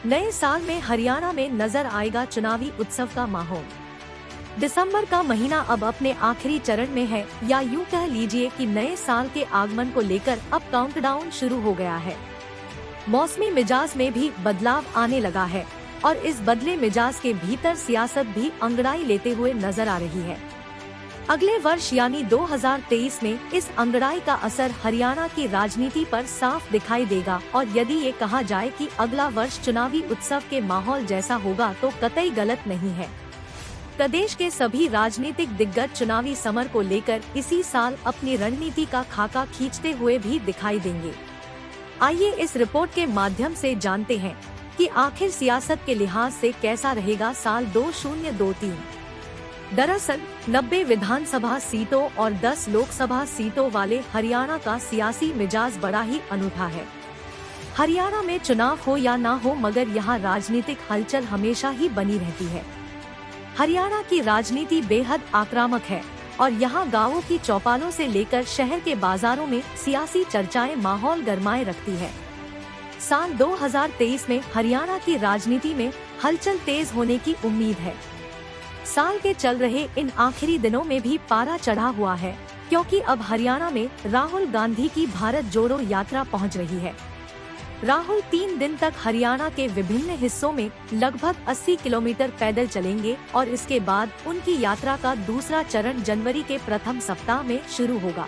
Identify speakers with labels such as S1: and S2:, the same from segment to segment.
S1: नए साल में हरियाणा में नजर आएगा चुनावी उत्सव का माहौल। दिसंबर का महीना अब अपने आखिरी चरण में है, या यूं कह लीजिए कि नए साल के आगमन को लेकर अब काउंटडाउन शुरू हो गया है। मौसमी मिजाज में भी बदलाव आने लगा है और इस बदले मिजाज के भीतर सियासत भी अंगड़ाई लेते हुए नजर आ रही है। अगले वर्ष यानी 2023 में इस अंगड़ाई का असर हरियाणा की राजनीति पर साफ दिखाई देगा और यदि ये कहा जाए कि अगला वर्ष चुनावी उत्सव के माहौल जैसा होगा तो कतई गलत नहीं है। प्रदेश के सभी राजनीतिक दिग्गज चुनावी समर को लेकर इसी साल अपनी रणनीति का खाका खींचते हुए भी दिखाई देंगे। आइए इस रिपोर्ट के माध्यम से जानते हैं कि आखिर सियासत के लिहाज से कैसा रहेगा साल 2023। दरअसल 90 विधानसभा सीटों और 10 लोकसभा सीटों वाले हरियाणा का सियासी मिजाज बड़ा ही अनूठा है। हरियाणा में चुनाव हो या ना हो, मगर यहाँ राजनीतिक हलचल हमेशा ही बनी रहती है। हरियाणा की राजनीति बेहद आक्रामक है और यहाँ गांवों की चौपालों से लेकर शहर के बाजारों में सियासी चर्चाएं माहौल गरमाए रखती है। साल 2023 में हरियाणा की राजनीति में हलचल तेज होने की उम्मीद है। साल के चल रहे इन आखिरी दिनों में भी पारा चढ़ा हुआ है, क्योंकि अब हरियाणा में राहुल गांधी की भारत जोड़ो यात्रा पहुंच रही है। राहुल 3 दिन तक हरियाणा के विभिन्न हिस्सों में लगभग 80 किलोमीटर पैदल चलेंगे और इसके बाद उनकी यात्रा का दूसरा चरण जनवरी के प्रथम सप्ताह में शुरू होगा।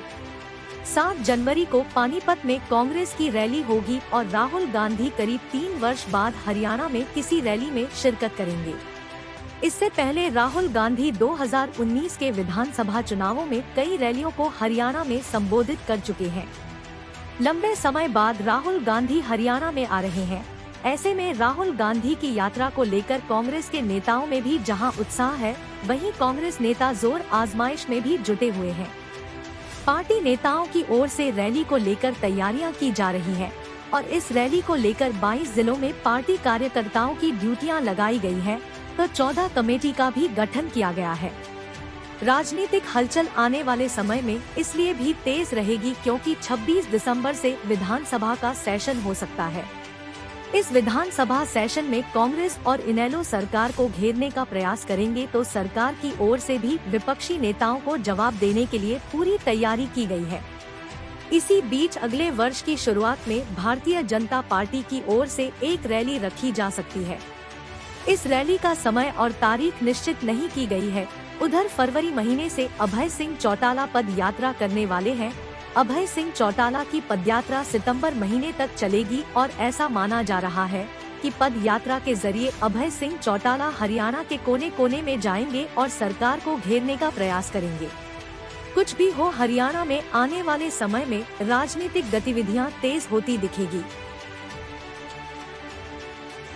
S1: 7 जनवरी को पानीपत में कांग्रेस की रैली होगी और राहुल गांधी करीब 3 वर्ष बाद हरियाणा में किसी रैली में शिरकत करेंगे। इससे पहले राहुल गांधी 2019 के विधानसभा चुनावों में कई रैलियों को हरियाणा में संबोधित कर चुके हैं। लंबे समय बाद राहुल गांधी हरियाणा में आ रहे हैं। ऐसे में राहुल गांधी की यात्रा को लेकर कांग्रेस के नेताओं में भी जहां उत्साह है, वहीं कांग्रेस नेता जोर आजमाइश में भी जुटे हुए हैं। पार्टी नेताओं की ओर से रैली को लेकर तैयारियां की जा रही हैं और इस रैली को लेकर 22 जिलों में पार्टी कार्यकर्ताओं की ड्यूटियां लगाई गई है, तो 14 कमेटी का भी गठन किया गया है। राजनीतिक हलचल आने वाले समय में इसलिए भी तेज रहेगी क्योंकि 26 दिसंबर से विधानसभा का सेशन हो सकता है। इस विधानसभा सेशन में कांग्रेस और इनेलो सरकार को घेरने का प्रयास करेंगे, तो सरकार की ओर से भी विपक्षी नेताओं को जवाब देने के लिए पूरी तैयारी की गई है। इसी बीच अगले वर्ष की शुरुआत में भारतीय जनता पार्टी की ओर से एक रैली रखी जा सकती है। इस रैली का समय और तारीख निश्चित नहीं की गई है। उधर फरवरी महीने से अभय सिंह चौटाला पद यात्रा करने वाले हैं। अभय सिंह चौटाला की पदयात्रा सितंबर महीने तक चलेगी और ऐसा माना जा रहा है कि पद यात्रा के जरिए अभय सिंह चौटाला हरियाणा के कोने कोने में जाएंगे और सरकार को घेरने का प्रयास करेंगे। कुछ भी हो, हरियाणा में आने वाले समय में राजनीतिक गतिविधियां तेज होती दिखेगी।